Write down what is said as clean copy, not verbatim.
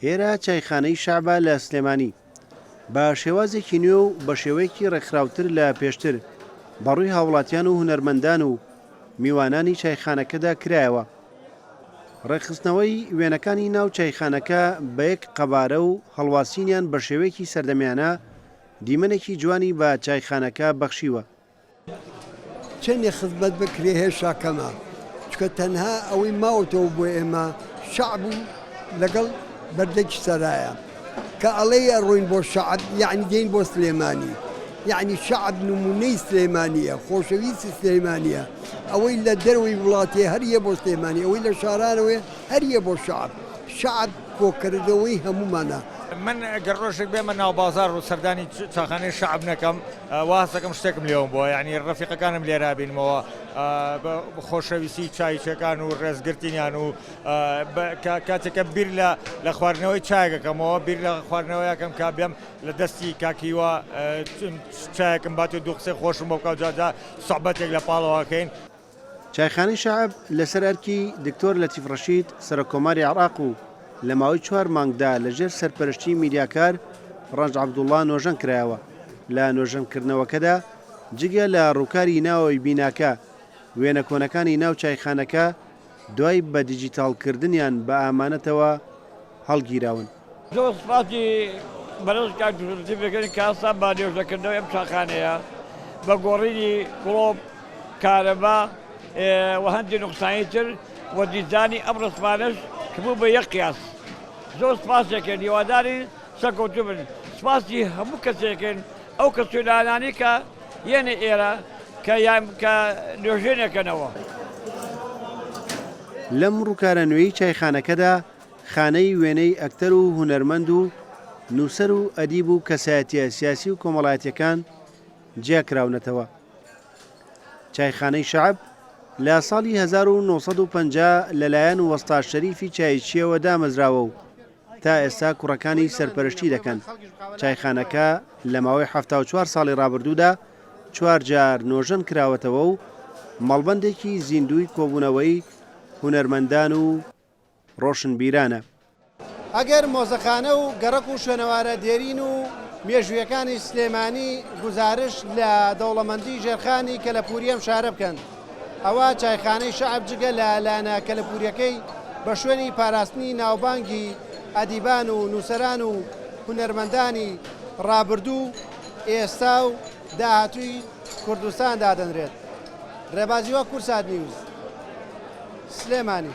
ئێرە چایخانەی شەعبە لە سلێمانی بە شێوازێکی نوێ و بە شێوەیەکی ڕێکخراوتر لە پێشتر بەڕووی هاوڵاتیان و هونەرمەندان و میوانانی چایخانەکەدا کرایەوە. ڕێکخستنەوەی وێنەکانی ناو چایخانەکە بە یەک قەبارە و هەڵواسینیان بە شێوەیەکی سەردەمیانە دیمەنێکی جوانی بە چایخانەکە بەخشیوە. چەندی خزمەت بکرێ هێشتا کەمە، چکە تەنها ئەوەی ماوەتەوە بۆ ئێمە شەعب و لەگەڵ بەردەکی سەرایە کە ئەڵێ ئەڕۆین بۆ شەعب یعنی دێین بۆ سلێمانی، یعنی شەعب نمونەی سلێمانیە، خۆشەویستی سلێمانیە، ئەوەی لە دەروی وڵاتێ هەریە بۆ سلێمانی، ئەوەی لە شارانەوەی هەریە بۆ شەعب. شەعب کۆکردنەوەی هەمومانە. من گەڕۆژێک بێمە ناو بازار و سەردانی چاخانەی شەعب نەکەم واسەکەم شتێکم لێوم بۆ، یعنی ڕەفیقەکانم لێرا بینمەوە خۆشەویستی چایچەکان و ڕێزگرتنیان و کاتێکە بیر لە خواردنەوەی چایەکەمەوە بیر لە خواردنەوەیەکەم کا بێم لە دەستی کاکیوە چایەکەم بات و دوو قسەی خۆشم بۆ بکەوت جاجا سوحبەتێک لە پاڵەوەکەین. چایخانەی شەعب لەسەر ئەرکی دکتۆر لەتیف ڕەشید سەرۆکۆماری عێراق و لە ماوەی 4 مانگدا لەژێر سەرپەرشتی میدیاکار ڕەنج عەبدوڵڵا نۆژەن کرایەوە. لە نۆژەنکردنەوەکەدا جگە لە ڕووکاری ناوەوەی بیناکە وێنە کۆنەکانی ناو چایخانەکە دوای بە دیجیتاڵکردنیان بە ئامانەتەوە هەڵگیراون. زۆر سپاسی بەرز کاکتورتیفەکەی کاسا با نێژەکردنەوەی ئەم چاخانەیە بە گۆڕینی گڵۆب کارەبا و هەندی نوقسانی تر و دیزانی ئەم ڕسمانەش کە بوو بە یەک قیاس. زۆر سپاسێکن هیواداری سەرکەوتوو بن، سپاسی هەموو کەسێکن ئەو کەسولانانی کە یەنە ئێرە کە نوێژێنەکەنەوە. لەم ڕووکارە نوێی چایخانەکەدا خانەی وێنەی ئەکتەر و هونەرمەند و نووسەر و ئەدیب و کەسایەتیە سیاسی و کۆمەڵایەتیەکان جیاکراونەتەوە. چایخانەی شەعب لە ساڵی 1950 لەلایەن وەستا شەریفی چایچیەوە دامەزراوە و تا ئێستا کوڕەکانی سەرپەرشتی دەکەن. چایخانەکە لە ماوەی 74 ساڵی ڕابردوودا 4 جار نۆژەن کراوەتەوە و مەڵبەندێکی زیندوی کۆبوونەوەی هونەرمەندان و ڕۆشنبیرانە. ئەگەر مۆزەخانە و گەڕک و شوێنەوارە دێرین و مێژویەکانی سلێمانی گزارش لە دەوڵەمەندی ژێرخانی کەلەپوریەم شارە بکەن، ئەوە چایخانەی شەعب جگە لە لایەنە کەلەپوریەکەی بە شوێنی پاراستنی ناوبانگی ئەدیبان و نووسەران و هونەرمەندانی ڕابردوو ئێستا و داهاتووی کوردستان دادەنرێت. ڕێبازیوە کورسات نیوز، سلێمانی.